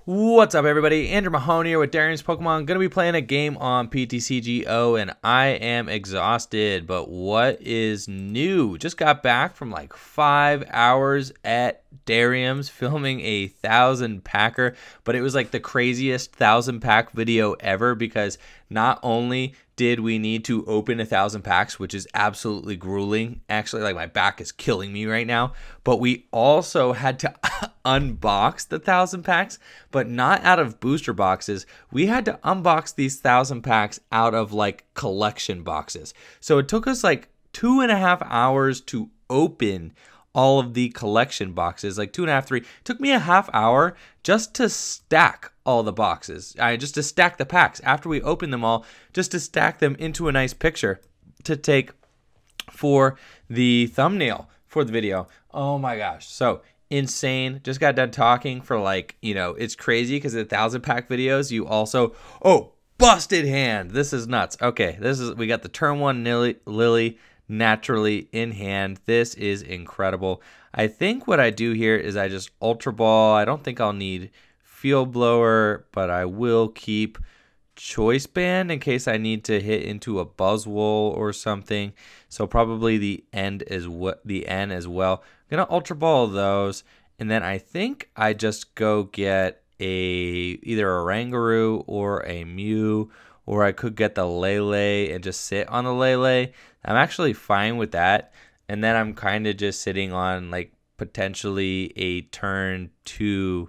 What's up, everybody? Andrew Mahone here with Darian's Pokemon. Gonna be playing a game on PTCGO, and I am exhausted. But what is new? Just got back from like 5 hours at Darium's filming a 1,000-packer, but it was like the craziest 1,000-pack video ever because not only did we need to open 1,000 packs, which is absolutely grueling. Actually, like my back is killing me right now. But we also had to unbox the 1,000 packs, but not out of booster boxes. We had to unbox these 1,000 packs out of like collection boxes. So it took us like 2.5 hours to open all of the collection boxes, like 2.5, 3. It took me a half hour just to stack all the boxes. Just to stack the packs after we opened them all, just to stack them into a nice picture to take for the thumbnail for the video. Oh my gosh. So insane. Just got done talking for like, it's crazy because the 1,000-pack videos, you also, busted hand. This is nuts. Okay, we got the turn 1 Lily naturally in hand. This is incredible. I think what I do here is I just Ultra Ball. I don't think I'll need Field Blower, but I will keep Choice Band in case I need to hit into a Buzzwole or something. So probably the N as well. I'm gonna Ultra Ball those, and then I think I just go get either a Rangaroo or a Mew, or I could get the Lele and just sit on the Lele. I'm actually fine with that. And then I'm kind of just sitting on like potentially a turn 2.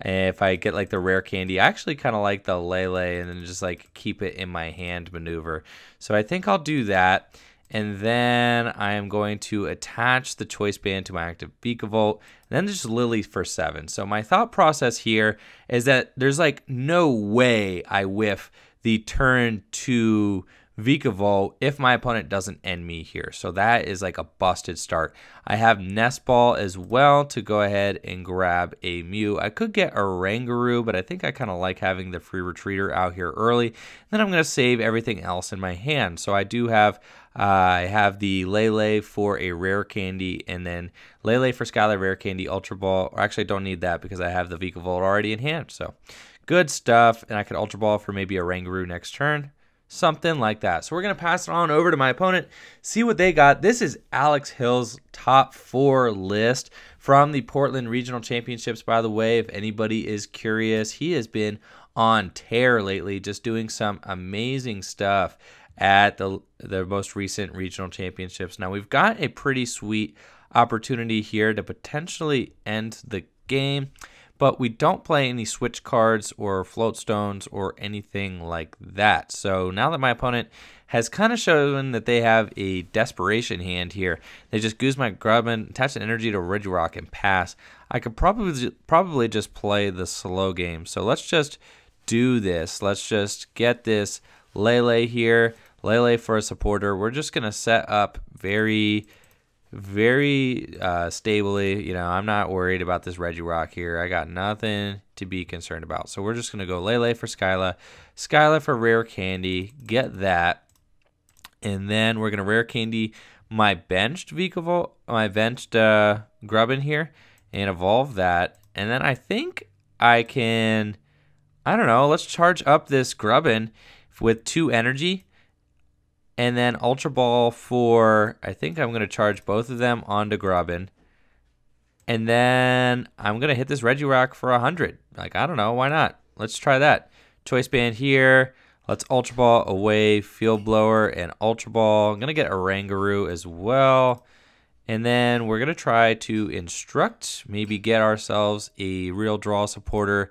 If I get like the rare candy, I actually kind of like the Lele and then just like keep it in my hand maneuver. So I think I'll do that. And then I am going to attach the Choice Band to my active Vikavolt, and then just Lily for 7. So my thought process here is that there's like no way I whiff the turn 2 Vikavolt if my opponent doesn't end me here. So that is like a busted start. I have Nest Ball as well to go ahead and grab a Mew. I could get a Rangaroo, but I think I kind of like having the free retreater out here early. Then I'm going to save everything else in my hand. So I do have I have the Lele for a rare candy, and then Lele for Skylar rare candy, Ultra Ball. Or actually, I don't need that because I have the Vikavolt already in hand. So good stuff. And I could Ultra Ball for maybe a Rangaroo next turn. Something like that. So we're going to pass it on over to my opponent, see what they got. This is Alex Hill's top 4 list from the Portland Regional Championships, by the way, if anybody is curious. He has been on tear lately, just doing some amazing stuff at the most recent regional championships. Now, we've got a pretty sweet opportunity here to potentially end the game, but we don't play any switch cards or float stones or anything like that. So now that my opponent has kind of shown that they have a desperation hand here, they just goose my Grubbin, attach an energy to Regirock, and pass. I could probably just play the slow game. So let's just do this. Let's just get this Lele here. Lele for a supporter. We're just going to set up very stably. I'm not worried about this Regirock here. I got nothing to be concerned about. So we're just going to go Lele for Skyla. Skyla for rare candy. Get that. And then we're going to rare candy my benched Vikavolt, my benched Grubbin here, and evolve that. And then I think I can, let's charge up this Grubbin with 2 energy. And then Ultra Ball for, I think I'm going to charge both of them onto Grubbin. And then I'm going to hit this Regirock for 100. Like, I don't know, why not? Let's try that. Choice Band here. Let's Ultra Ball away, Field Blower, and Ultra Ball. I'm going to get a Rangaroo as well. And then we're going to try to instruct, maybe get ourselves a real draw supporter.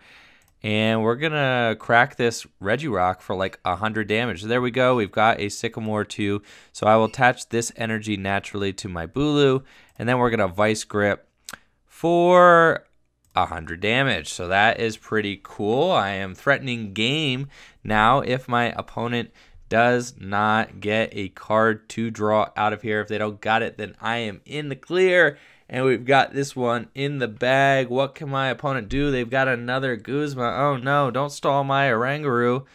And we're going to crack this Regirock for like 100 damage. So there we go. We've got a Sycamore too. So I will attach this energy naturally to my Bulu. And then we're going to Vice Grip for 100 damage. So that is pretty cool. I am threatening game now if my opponent does not get a card to draw out of here. If they don't got it, then I am in the clear. And we've got this one in the bag. What can my opponent do? They've got another Guzma. Oh no, don't stall my Rangaroo.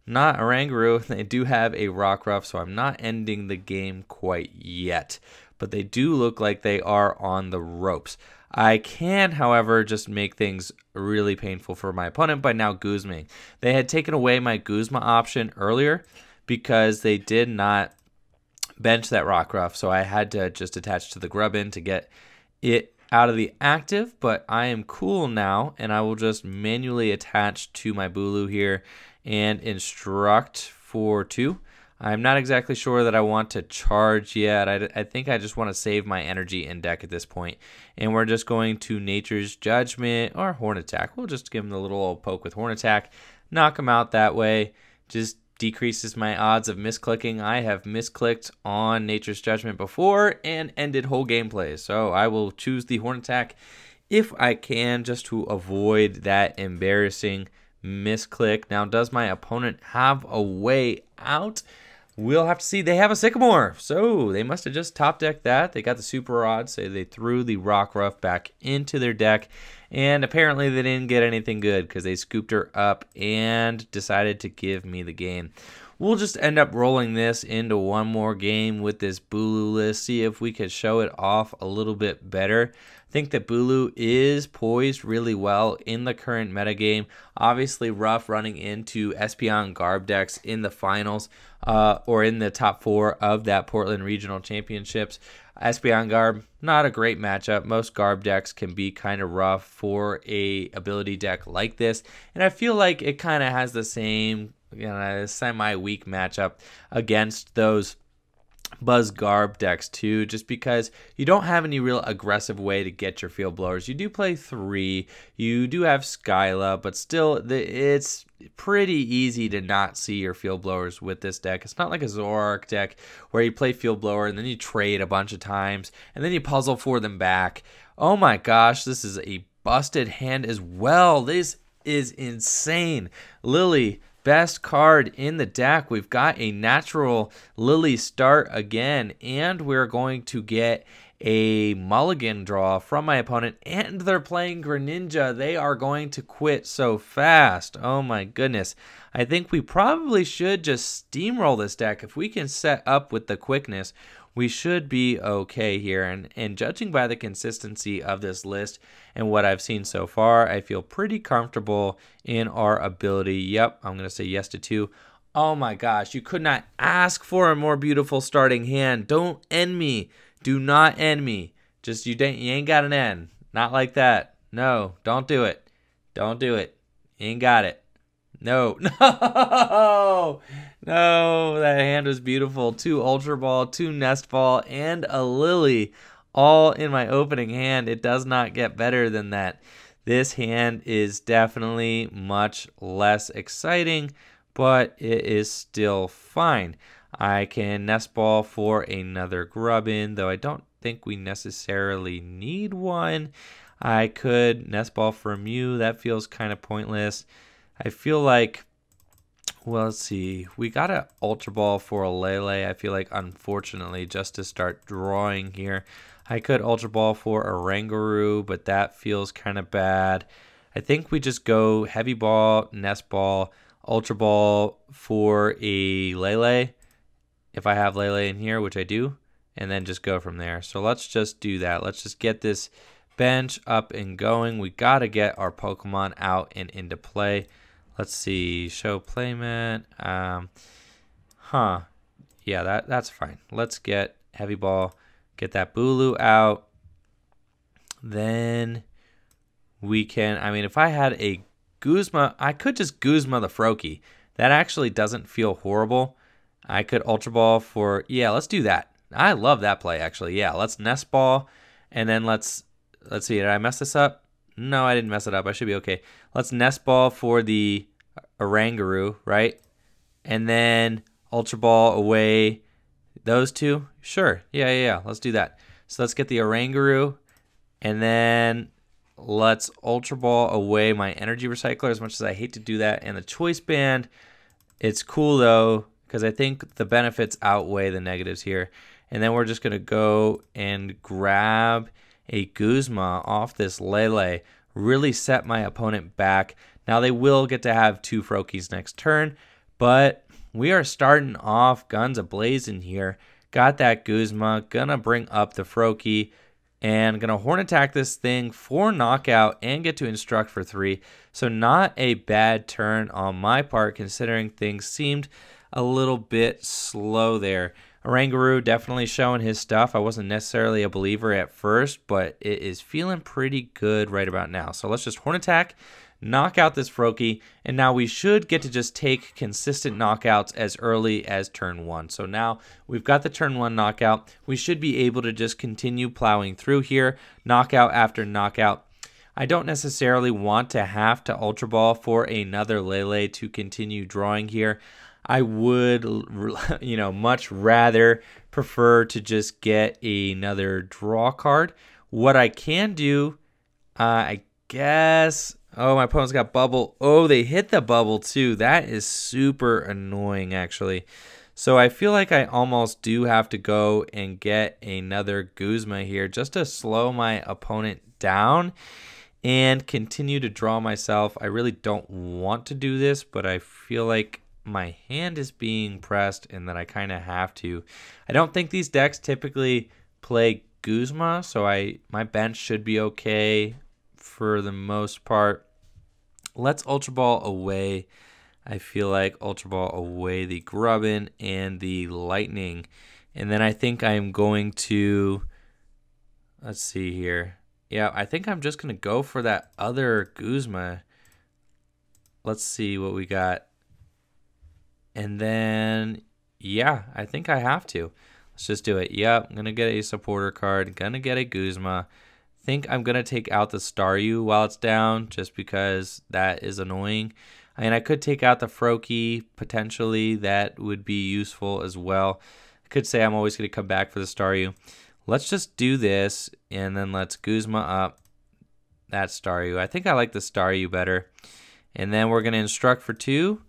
Not a Rangaroo. They do have a Rockruff, so I'm not ending the game quite yet. But they do look like they are on the ropes. I can, however, just make things really painful for my opponent by now Guzming. They had taken away my Guzma option earlier because they did not bench that Rockruff, so I had to just attach to the Grubbin to get it out of the active, but I am cool now, and I will just manually attach to my Bulu here and instruct for 2. I'm not exactly sure that I want to charge yet. I think I just want to save my energy in deck at this point. And we're just going to Nature's Judgment or Horn Attack. We'll just give him the little old poke with Horn Attack. Knock him out that way. Just decreases my odds of misclicking. I have misclicked on Nature's Judgment before and ended whole gameplays. So I will choose the Horn Attack if I can, just to avoid that embarrassing misclick. Now, does my opponent have a way out? We'll have to see. They have a Sycamore, so they must have just top decked that. They got the super odds, so they threw the Rockruff back into their deck, and apparently they didn't get anything good because they scooped her up and decided to give me the game. We'll just end up rolling this into one more game with this Bulu list, see if we could show it off a little bit better. I think that Bulu is poised really well in the current metagame. Obviously rough running into Espeon Garb decks in the finals or in the top 4 of that Portland Regional Championships. Espeon Garb, not a great matchup. Most Garb decks can be kind of rough for a ability deck like this. And I feel like it kind of has the same semi-weak matchup against those Buzz Garb decks too, just because you don't have any real aggressive way to get your field blowers. You do play 3, you do have Skyla, but still it's pretty easy to not see your field blowers with this deck. It's not like a Zoroark deck where you play field blower and then you trade a bunch of times and then you puzzle for them back. Oh my gosh, this is a busted hand as well. This is insane. Lily, best card in the deck. We've got a natural Lily start again, and we're going to get a mulligan draw from my opponent, and they're playing Greninja. They are going to quit so fast. Oh my goodness. I think we probably should just steamroll this deck. If we can set up with the quickness, we should be okay here. And judging by the consistency of this list and what I've seen so far, I feel pretty comfortable in our ability. Yep, I'm going to say yes to 2. Oh my gosh, you could not ask for a more beautiful starting hand. Don't end me. Do not end me. Just you ain't got an end. Not like that. No, don't do it. Don't do it. You ain't got it. No, no, no, that hand was beautiful. 2 Ultra Ball, 2 Nest Ball, and a Lily all in my opening hand. It does not get better than that. This hand is definitely much less exciting, but it is still fine. I can Nest Ball for another Grubbin, though I don't think we necessarily need one. I could Nest Ball for a Mew. That feels kind of pointless. I feel like, well, let's see. We got an Ultra Ball for a Lele. I feel like, unfortunately, just to start drawing here. I could Ultra Ball for a Rangaroo, but that feels kind of bad. I think we just go Heavy Ball, Nest Ball, Ultra Ball for a Lele, if I have Lele in here, which I do, and then just go from there. So let's just do that. Let's just get this bench up and going. We got to get our Pokemon out and into play. Let's see, show playmat. Yeah, that's fine. Let's get Heavy Ball, get that Bulu out. Then we can, I mean, if I had a Guzma, I could just Guzma the Froakie. That actually doesn't feel horrible. I could Ultra Ball for, yeah, let's do that. I love that play, actually. Yeah, let's Nest Ball, and then let's see, did I mess this up? No, I didn't mess it up. I should be okay. Let's Nest Ball for the Rangaroo, right? And then Ultra Ball away those 2. Sure. Yeah. Let's do that. So let's get the Rangaroo, and then let's Ultra Ball away my Energy Recycler, as much as I hate to do that. And the Choice Band, it's cool, though, because I think the benefits outweigh the negatives here. And then we're just going to go and grab a Guzma off this Lele, really set my opponent back. Now they will get to have 2 Froakies next turn, but we are starting off guns a-blazing here. Got that Guzma, gonna bring up the Froakie, And going to Horn Attack this thing for knockout and get to Instruct for 3. So not a bad turn on my part, considering things seemed a little bit slow there. Oranguru definitely showing his stuff. I wasn't necessarily a believer at first, but it is feeling pretty good right about now. So let's just Horn Attack, knock out this Froakie, and now we should get to just take consistent knockouts as early as turn 1. So now we've got the turn 1 knockout. We should be able to just continue plowing through here, knockout after knockout. I don't necessarily want to have to Ultra Ball for another Lele to continue drawing here. I would, much rather prefer to just get another draw card. What I can do, I guess... Oh, my opponent's got bubble. Oh, they hit the bubble too. That is super annoying, actually. So I feel like I almost do have to go and get another Guzma here just to slow my opponent down and continue to draw myself. I really don't want to do this, but I feel like my hand is being pressed and that I kind of have to. I don't think these decks typically play Guzma, so my bench should be okay for the most part. Let's Ultra Ball away. I feel like Ultra Ball away the Grubbin and the Lightning. And then I think I'm going to, let's see here. Yeah, I think I'm just going to go for that other Guzma. Let's see what we got. And then, yeah, I think I have to. Let's just do it. Yep, I'm going to get a supporter card. Going to get a Guzma. Think I'm going to take out the Staryu while it's down just because that is annoying. And I could take out the Froakie potentially. That would be useful as well. I could say I'm always going to come back for the Staryu. Let's just do this and then let's Guzma up that Staryu. I think I like the Staryu better. And then we're going to Instruct for 2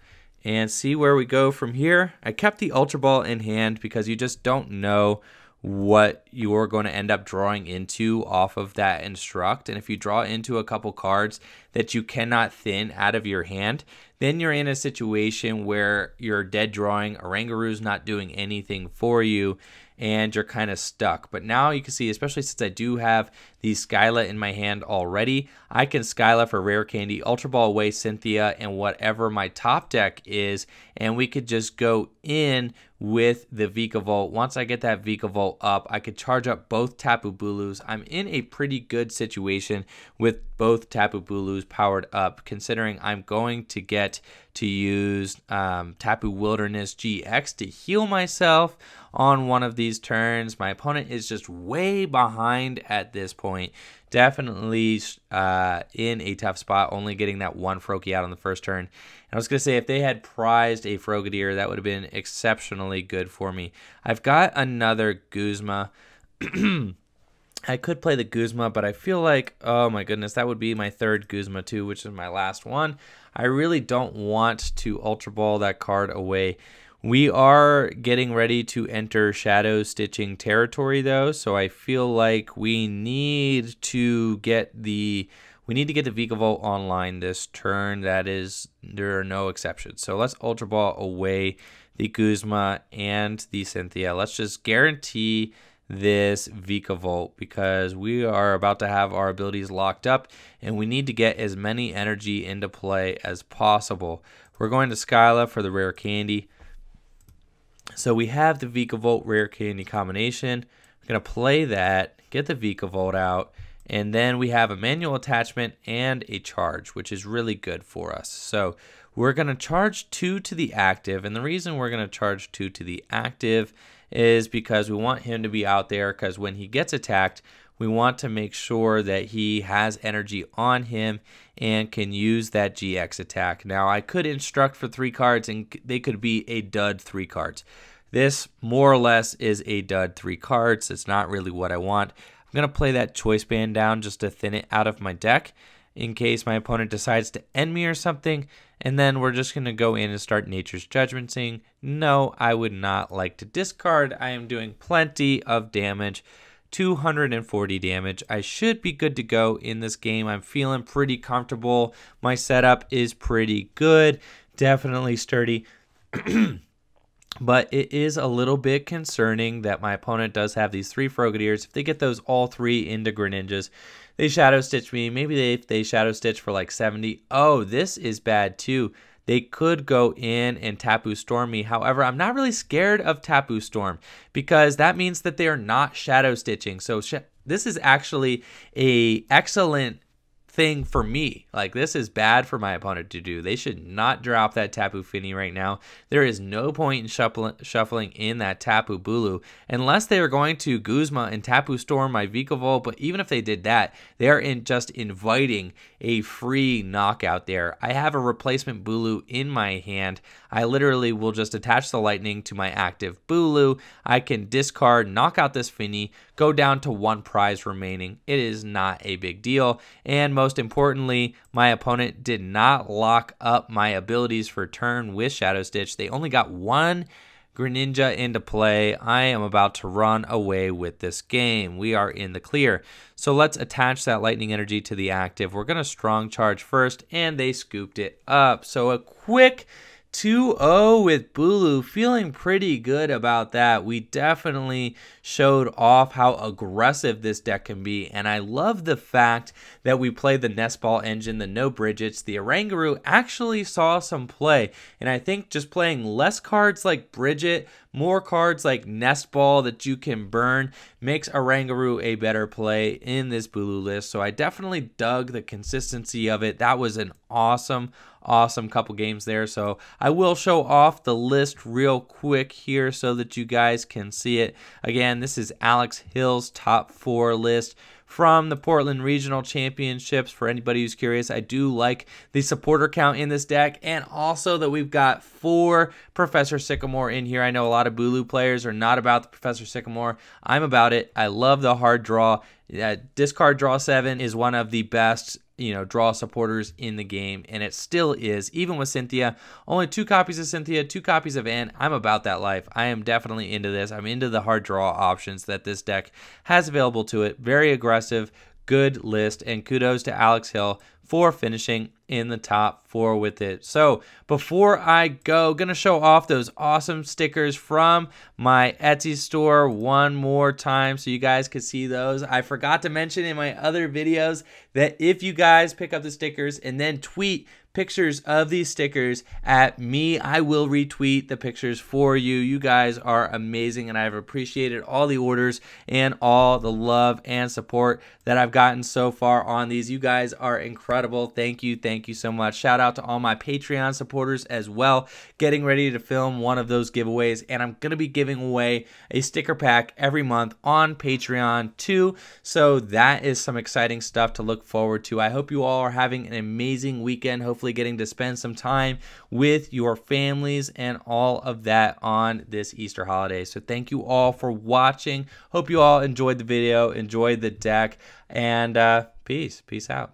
and see where we go from here. I kept the Ultra Ball in hand because you just don't know what you're going to end up drawing into off of that Instruct. And if you draw into a couple cards that you cannot thin out of your hand, then you're in a situation where you're dead drawing, Oranguru's not doing anything for you, and you're kind of stuck. But now you can see, especially since I do have the Skyla in my hand already, I can Skyla for Rare Candy, Ultra Ball away Cynthia, and whatever my top deck is, and we could just go in with the Vikavolt. Once I get that Vikavolt up, I could charge up both Tapu Bulus. I'm in a pretty good situation with both Tapu Bulus powered up, considering I'm going to get to use Tapu Wilderness GX to heal myself on one of these turns. My opponent is just way behind at this point. Definitely in a tough spot, only getting that one Froakie out on the first turn. And I was going to say, if they had prized a Frogadier, that would have been exceptionally good for me. I've got another Guzma. I could play the Guzma, but I feel like, oh my goodness, that would be my third Guzma too, which is my last one. I really don't want to Ultra Ball that card away. We are getting ready to enter Shadow Stitching territory though, so I feel like we need to get the Vikavolt online this turn. There are no exceptions. So let's Ultra Ball away the Guzma and the Cynthia. Let's just guarantee this Vikavolt because we are about to have our abilities locked up and we need to get as many energy into play as possible. We're going to Skyla for the Rare Candy. So we have the Vikavolt Rare Candy combination. We're going to play that, get the Vikavolt out, and then we have a manual attachment and a charge, which is really good for us. So we're going to charge 2 to the active, and the reason we're going to charge 2 to the active is because we want him to be out there, because when he gets attacked, we want to make sure that he has energy on him and can use that GX attack. Now, I could Instruct for 3 cards, and they could be a dud 3 cards. This, more or less, is a dud 3 cards. It's not really what I want. I'm going to play that Choice Band down just to thin it out of my deck in case my opponent decides to end me or something. And then we're just going to go in and start Nature's Judgment, saying, no, I would not like to discard. I am doing plenty of damage. 240 damage. I should be good to go in this game. I'm feeling pretty comfortable. My setup is pretty good. Definitely sturdy. But it is a little bit concerning that my opponent does have these 3 Frogadiers. If they get those all 3 into Greninjas, they Shadow Stitch me. Maybe they Shadow Stitch for like 70. Oh, this is bad too. They could go in and Tapu Storm me. However, I'm not really scared of Tapu Storm because that means that they are not Shadow Stitching. So this is actually a excellent thing for me. Like, this is bad for my opponent to do. They should not drop that Tapu Fini right now. There is no point in shuffling in that Tapu Bulu unless they are going to Guzma and Tapu Storm my Vikavolt. But even if they did that, they are just inviting a free knockout there. I have a replacement Bulu in my hand. I literally will just attach the lightning to my active Bulu. I can discard, knock out this Fini, go down to 1 prize remaining. It is not a big deal. And most importantly, my opponent did not lock up my abilities for turn with Shadow Stitch. They only got 1 Greninja into play. I am about to run away with this game. We are in the clear. So let's attach that lightning energy to the active. We're going to strong charge first, and they scooped it up. So a quick 2-0 with Bulu, feeling pretty good about that. We definitely showed off how aggressive this deck can be, and I love the fact that we played the Nest Ball engine, the no Bridgets. The Oranguru actually saw some play, and I think just playing less cards like Bridget, more cards like Nest Ball that you can burn makes Oranguru a better play in this Bulu list. So I definitely dug the consistency of it. That was an awesome couple games there. So I will show off the list real quick here so that you guys can see it. Again, this is Alex Hill's top 4 list from the Portland Regional Championships. For anybody who's curious, I do like the supporter count in this deck, and also that we've got 4 Professor Sycamore in here. I know a lot of Bulu players are not about the Professor Sycamore. I'm about it. I love the hard draw. Discard draw 7 is one of the best draw supporters in the game, and it still is, even with Cynthia. Only 2 copies of Cynthia, 2 copies of Ann. I'm about that life. I am definitely into this. I'm into the hard draw options that this deck has available to it. Very aggressive, good list, and kudos to Alex Hill for finishing in the top 4 with it. So before I go, gonna show off those awesome stickers from my Etsy store one more time so you guys can see those. I forgot to mention in my other videos that if you guys pick up the stickers and then tweet pictures of these stickers at me, I will retweet the pictures for you. You guys are amazing, and I've appreciated all the orders and all the love and support that I've gotten so far on these. You guys are incredible. Thank you so much. Shout out to all my Patreon supporters as well. Getting ready to film one of those giveaways, and I'm going to be giving away a sticker pack every month on Patreon too. So that is some exciting stuff to look forward to. I hope you all are having an amazing weekend. Hopefully getting to spend some time with your families and all of that on this Easter holiday. So thank you all for watching. Hope you all enjoyed the video, enjoyed the deck, and peace out.